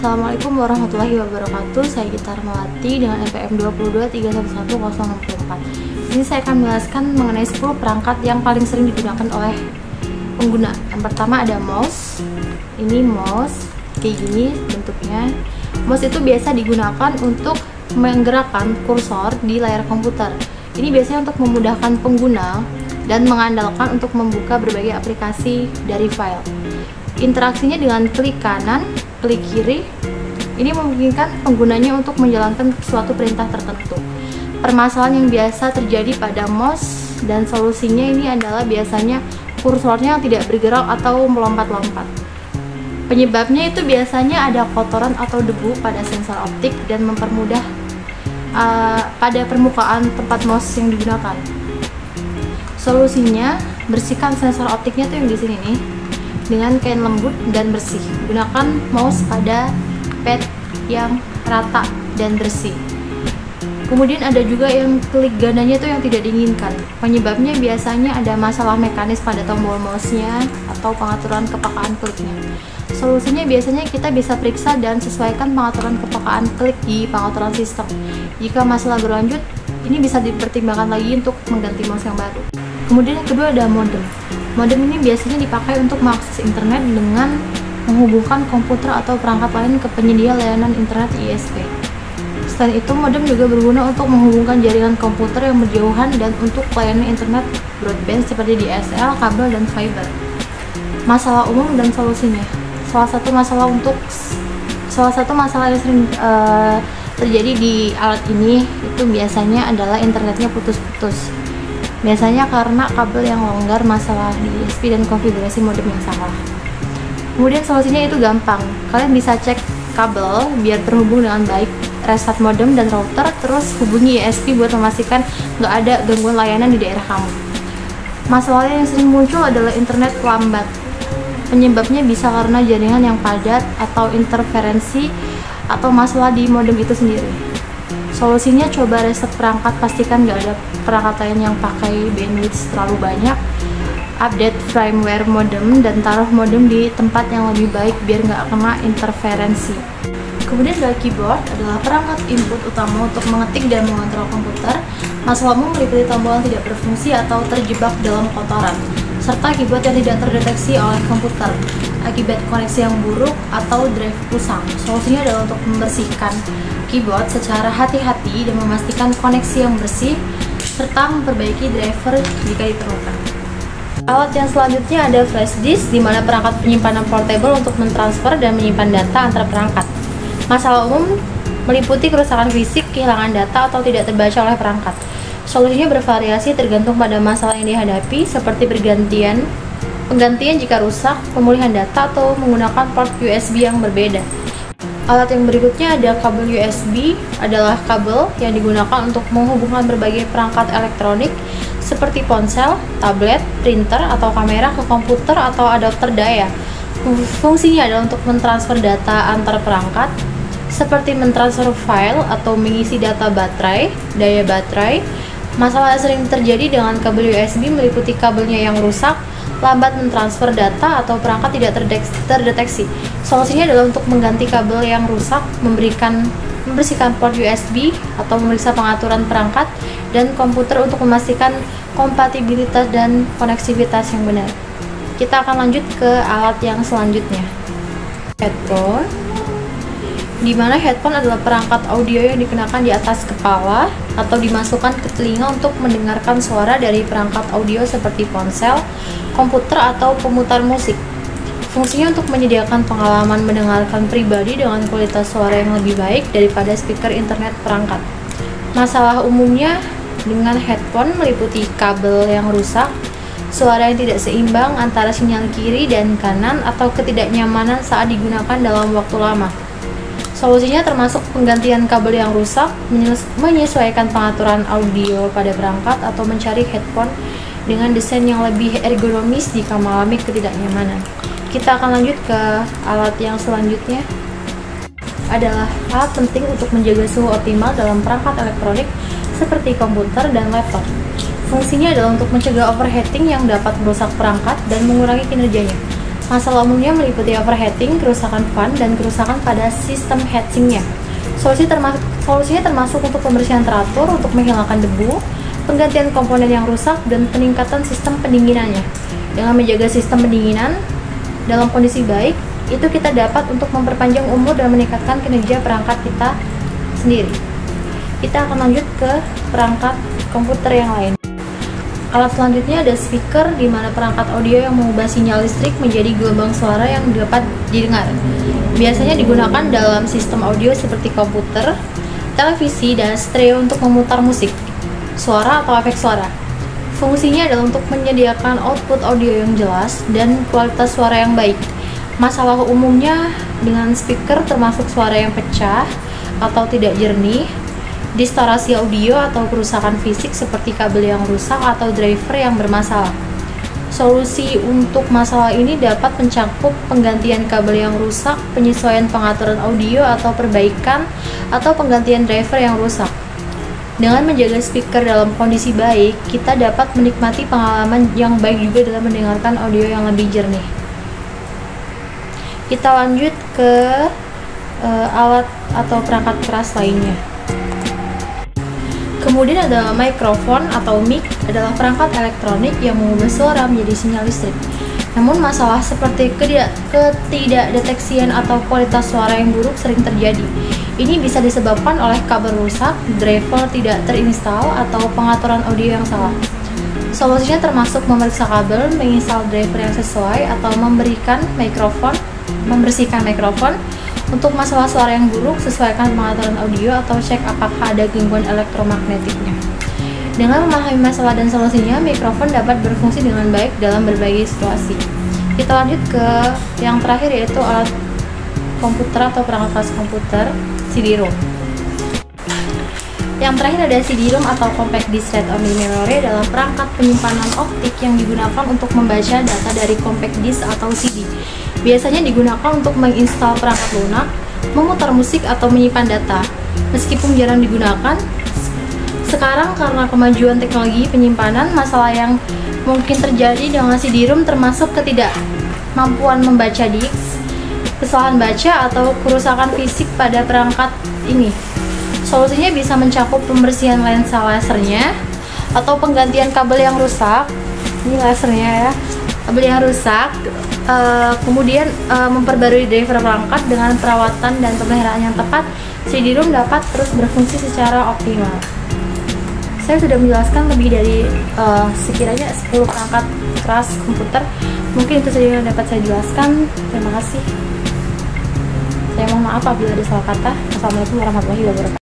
Assalamualaikum warahmatullahi wabarakatuh. Saya Gita Rahmawati dengan NPM 223111064. Ini saya akan menjelaskan mengenai 10 perangkat yang paling sering digunakan oleh pengguna. Yang pertama ada mouse. Ini mouse kayak gini bentuknya. Mouse itu biasa digunakan untuk menggerakkan kursor di layar komputer. Ini biasanya untuk memudahkan pengguna dan mengandalkan untuk membuka berbagai aplikasi dari file. Interaksinya dengan klik kanan, klik kiri, ini memungkinkan penggunanya untuk menjalankan suatu perintah tertentu. Permasalahan yang biasa terjadi pada mouse dan solusinya ini adalah biasanya kursornya yang tidak bergerak atau melompat-lompat. Penyebabnya itu biasanya ada kotoran atau debu pada sensor optik dan mempermudah pada permukaan tempat mouse yang digunakan. Solusinya, bersihkan sensor optiknya tuh yang di sini nih dengan kain lembut dan bersih. Gunakan mouse pada pad yang rata dan bersih. Kemudian ada juga yang klik gandanya itu yang tidak diinginkan. Penyebabnya biasanya ada masalah mekanis pada tombol mouse-nya atau pengaturan kepekaan kliknya. Solusinya biasanya kita bisa periksa dan sesuaikan pengaturan kepekaan klik di pengaturan sistem. Jika masalah berlanjut, ini bisa dipertimbangkan lagi untuk mengganti mouse yang baru. Kemudian yang kedua ada modem. Modem ini biasanya dipakai untuk mengakses internet dengan menghubungkan komputer atau perangkat lain ke penyedia layanan internet ISP. Selain itu, modem juga berguna untuk menghubungkan jaringan komputer yang berjauhan dan untuk layanan internet broadband seperti DSL, kabel, dan fiber. Masalah umum dan solusinya. Salah satu masalah yang sering terjadi di alat ini itu biasanya adalah internetnya putus-putus. Biasanya karena kabel yang longgar, masalah di ISP, dan konfigurasi modem yang salah. Kemudian solusinya itu gampang. Kalian bisa cek kabel biar terhubung dengan baik, reset modem dan router, terus hubungi ISP buat memastikan nggak ada gangguan layanan di daerah kamu. Masalah yang sering muncul adalah internet lambat. Penyebabnya bisa karena jaringan yang padat atau interferensi atau masalah di modem itu sendiri. Solusinya coba reset perangkat, pastikan nggak ada perangkat lain yang pakai bandwidth terlalu banyak, update firmware modem, dan taruh modem di tempat yang lebih baik biar nggak kena interferensi. Kemudian ada keyboard, adalah perangkat input utama untuk mengetik dan mengontrol komputer. Masalah umum meliputi tombol yang tidak berfungsi atau terjebak dalam kotoran, serta keyboard yang tidak terdeteksi oleh komputer akibat koneksi yang buruk atau drive kusam. Solusinya adalah untuk membersihkan keyboard secara hati-hati dan memastikan koneksi yang bersih, serta memperbaiki driver jika diperlukan. Alat yang selanjutnya ada flash disk, di mana perangkat penyimpanan portable untuk mentransfer dan menyimpan data antar perangkat. Masalah umum meliputi kerusakan fisik, kehilangan data, atau tidak terbaca oleh perangkat. Solusinya bervariasi tergantung pada masalah yang dihadapi, seperti penggantian jika rusak, pemulihan data, atau menggunakan port USB yang berbeda. Alat yang berikutnya ada kabel USB, adalah kabel yang digunakan untuk menghubungkan berbagai perangkat elektronik seperti ponsel, tablet, printer, atau kamera ke komputer atau adapter daya. Fungsinya adalah untuk mentransfer data antar perangkat, seperti mentransfer file atau mengisi data daya baterai. Masalah yang sering terjadi dengan kabel USB meliputi kabelnya yang rusak, lambat mentransfer data, atau perangkat tidak terdeteksi. Solusinya adalah untuk mengganti kabel yang rusak, membersihkan port USB, atau memeriksa pengaturan perangkat dan komputer untuk memastikan kompatibilitas dan koneksivitas yang benar. Kita akan lanjut ke alat yang selanjutnya. Headphone, di mana headphone adalah perangkat audio yang dikenakan di atas kepala atau dimasukkan ke telinga untuk mendengarkan suara dari perangkat audio seperti ponsel, komputer, atau pemutar musik. Fungsinya untuk menyediakan pengalaman mendengarkan pribadi dengan kualitas suara yang lebih baik daripada speaker internet perangkat. Masalah umumnya dengan headphone meliputi kabel yang rusak, suara yang tidak seimbang antara sinyal kiri dan kanan, atau ketidaknyamanan saat digunakan dalam waktu lama. Solusinya termasuk penggantian kabel yang rusak, menyesuaikan pengaturan audio pada perangkat, atau mencari headphone dengan desain yang lebih ergonomis jika mengalami ketidaknyamanan. Kita akan lanjut ke alat yang selanjutnya. Adalah alat penting untuk menjaga suhu optimal dalam perangkat elektronik seperti komputer dan laptop. Fungsinya adalah untuk mencegah overheating yang dapat merusak perangkat dan mengurangi kinerjanya. Masalah umumnya meliputi overheating, kerusakan fan, dan kerusakan pada sistem heatsinknya. Solusinya termasuk untuk pembersihan teratur, untuk menghilangkan debu, penggantian komponen yang rusak, dan peningkatan sistem pendinginannya. Dengan menjaga sistem pendinginan dalam kondisi baik, itu kita dapat untuk memperpanjang umur dan meningkatkan kinerja perangkat kita sendiri. Kita akan lanjut ke perangkat komputer yang lain. Alat selanjutnya ada speaker, di mana perangkat audio yang mengubah sinyal listrik menjadi gelombang suara yang dapat didengar. Biasanya digunakan dalam sistem audio seperti komputer, televisi, dan stereo untuk memutar musik, suara atau efek suara. Fungsinya adalah untuk menyediakan output audio yang jelas dan kualitas suara yang baik. Masalah umumnya dengan speaker termasuk suara yang pecah atau tidak jernih, distorsi audio atau kerusakan fisik seperti kabel yang rusak atau driver yang bermasalah. Solusi untuk masalah ini dapat mencakup penggantian kabel yang rusak, penyesuaian pengaturan audio atau perbaikan atau penggantian driver yang rusak. Dengan menjaga speaker dalam kondisi baik, kita dapat menikmati pengalaman yang baik juga dalam mendengarkan audio yang lebih jernih. Kita lanjut ke alat atau perangkat keras lainnya. Kemudian ada mikrofon atau mic, adalah perangkat elektronik yang mengubah suara menjadi sinyal listrik. Namun masalah seperti ketidakdeteksian atau kualitas suara yang buruk sering terjadi. Ini bisa disebabkan oleh kabel rusak, driver tidak terinstal, atau pengaturan audio yang salah. Solusinya termasuk memeriksa kabel, menginstal driver yang sesuai, atau membersihkan mikrofon. Untuk masalah suara yang buruk, sesuaikan pengaturan audio atau cek apakah ada gangguan elektromagnetiknya. Dengan memahami masalah dan solusinya, mikrofon dapat berfungsi dengan baik dalam berbagai situasi. Kita lanjut ke yang terakhir, yaitu alat komputer atau perangkat keras komputer, CD-ROM. Yang terakhir ada CD-ROM atau Compact Disc Read-Only Memory, adalah perangkat penyimpanan optik yang digunakan untuk membaca data dari compact disc atau CD. Biasanya digunakan untuk menginstal perangkat lunak, memutar musik, atau menyimpan data. Meskipun jarang digunakan, sekarang karena kemajuan teknologi penyimpanan, masalah yang mungkin terjadi dengan CD-ROM termasuk ketidakmampuan membaca disk, kesalahan baca, atau kerusakan fisik pada perangkat ini. Solusinya bisa mencakup pembersihan lensa lasernya, atau penggantian kabel yang rusak. Ini lasernya ya, kabel yang rusak. Kemudian memperbarui driver perangkat dengan perawatan dan pemeliharaan yang tepat, CD-ROM dapat terus berfungsi secara optimal. Saya sudah menjelaskan lebih dari sekiranya 10 perangkat keras komputer. Mungkin itu saja yang dapat saya jelaskan. Terima kasih. Saya mohon maaf apabila ada salah kata. Wassalamualaikum warahmatullahi wabarakatuh.